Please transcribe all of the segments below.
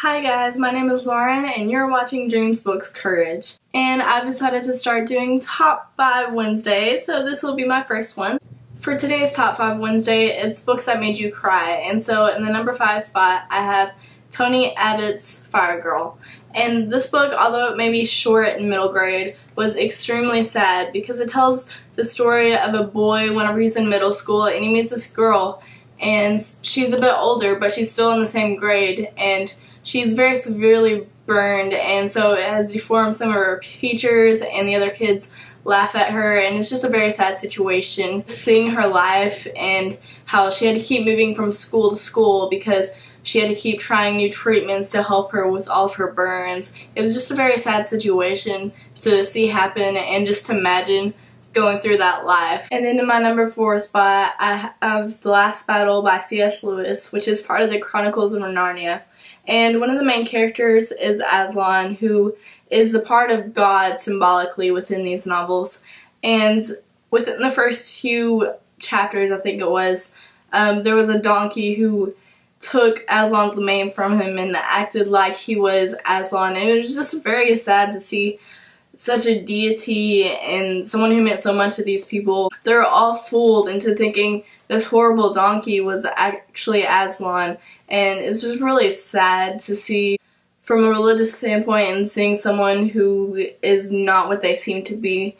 Hi guys, my name is Lauren and you're watching Dreams Books Courage. And I've decided to start doing Top 5 Wednesdays, so this will be my first one. For today's Top 5 Wednesday, it's books that made you cry. And so in the number 5 spot, I have Tony Abbott's Fire Girl. And this book, although it may be short and middle grade, was extremely sad because it tells the story of a boy whenever he's in middle school and he meets this girl and she's a bit older but she's still in the same grade and she's very severely burned, and so it has deformed some of her features and the other kids laugh at her, and it's just a very sad situation. Seeing her life and how she had to keep moving from school to school because she had to keep trying new treatments to help her with all of her burns. It was just a very sad situation to see happen and just to imagine going through that life. And then in my number 4 spot, I have The Last Battle by C.S. Lewis, which is part of the Chronicles of Narnia. And one of the main characters is Aslan, who is the part of God symbolically within these novels. And within the first few chapters, I think it was, there was a donkey who took Aslan's mane from him and acted like he was Aslan. And it was just very sad to see such a deity and someone who meant so much to these people. They're all fooled into thinking this horrible donkey was actually Aslan, and it's just really sad to see from a religious standpoint and seeing someone who is not what they seem to be.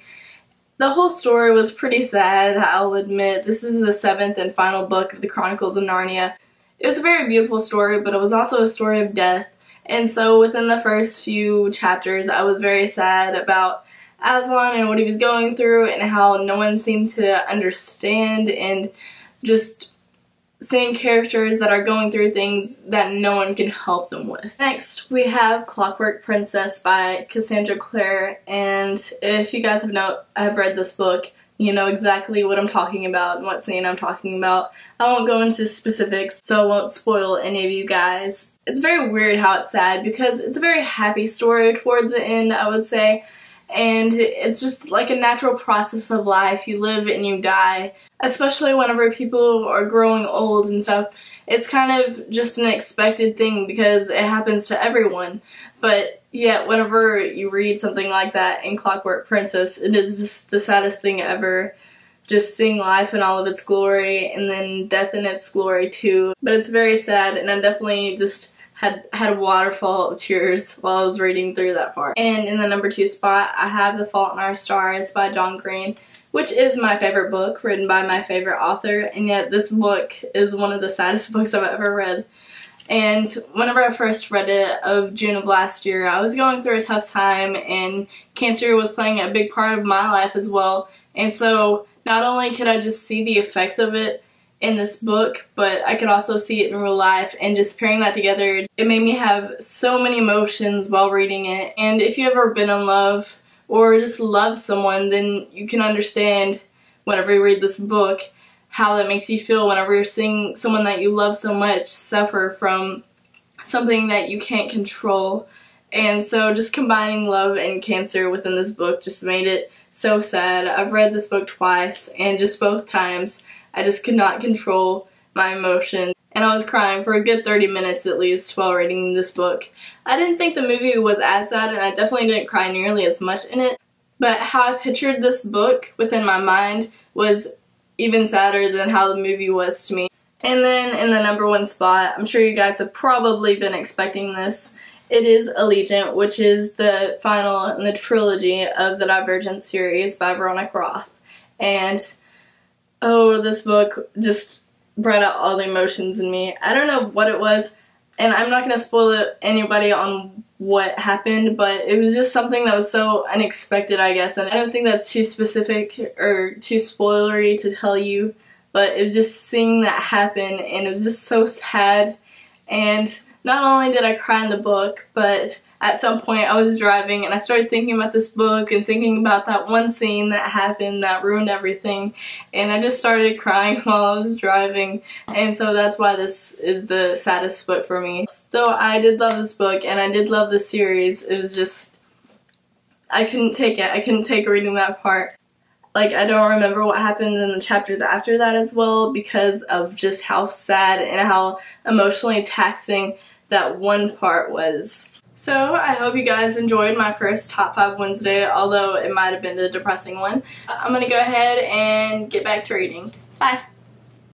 The whole story was pretty sad, I'll admit. This is the 7th and final book of the Chronicles of Narnia. It was a very beautiful story, but it was also a story of death. And so within the first few chapters, I was very sad about Aslan and what he was going through and how no one seemed to understand, and just seeing characters that are going through things that no one can help them with. Next, we have Clockwork Princess by Cassandra Clare, and if you guys have read this book, you know exactly what I'm talking about and what scene I'm talking about. I won't go into specifics, so I won't spoil any of you guys. It's very weird how it's sad because it's a very happy story towards the end, I would say. And it's just like a natural process of life. You live and you die. Especially whenever people are growing old and stuff. It's kind of just an expected thing because it happens to everyone. But yet whenever you read something like that in Clockwork Princess, it is just the saddest thing ever. Just seeing life in all of its glory and then death in its glory too. But it's very sad, and I definitely just had a waterfall of tears while I was reading through that part. And in the number 2 spot, I have The Fault in Our Stars by John Green, which is my favorite book, written by my favorite author, and yet this book is one of the saddest books I've ever read. And whenever I first read it of June of last year, I was going through a tough time, and cancer was playing a big part of my life as well. And so not only could I just see the effects of it in this book, but I could also see it in real life, and just pairing that together, it made me have so many emotions while reading it. And if you've ever been in love or just love someone, then you can understand whenever you read this book how that makes you feel whenever you're seeing someone that you love so much suffer from something that you can't control. And so just combining love and cancer within this book just made it so sad. I've read this book twice, and just both times I just could not control my emotions, and I was crying for a good 30 minutes at least while reading this book. I didn't think the movie was as sad, and I definitely didn't cry nearly as much in it, but how I pictured this book within my mind was even sadder than how the movie was to me. And then in the number 1 spot, I'm sure you guys have probably been expecting this, it is Allegiant, which is the final in the trilogy of the Divergent series by Veronica Roth. And oh, this book just brought out all the emotions in me. I don't know what it was, and I'm not going to spoil anybody on what happened, but it was just something that was so unexpected, I guess. And I don't think that's too specific or too spoilery to tell you, but it was just seeing that happen, and it was just so sad. And not only did I cry in the book, but at some point I was driving and I started thinking about this book and thinking about that one scene that happened that ruined everything, and I just started crying while I was driving, and so that's why this is the saddest book for me. So I did love this book, and I did love this series. It was just, I couldn't take it. I couldn't take reading that part. Like, I don't remember what happened in the chapters after that as well because of just how sad and how emotionally taxing that one part was. So I hope you guys enjoyed my first Top 5 Wednesday, although it might have been a depressing one. I'm gonna go ahead and get back to reading. Bye!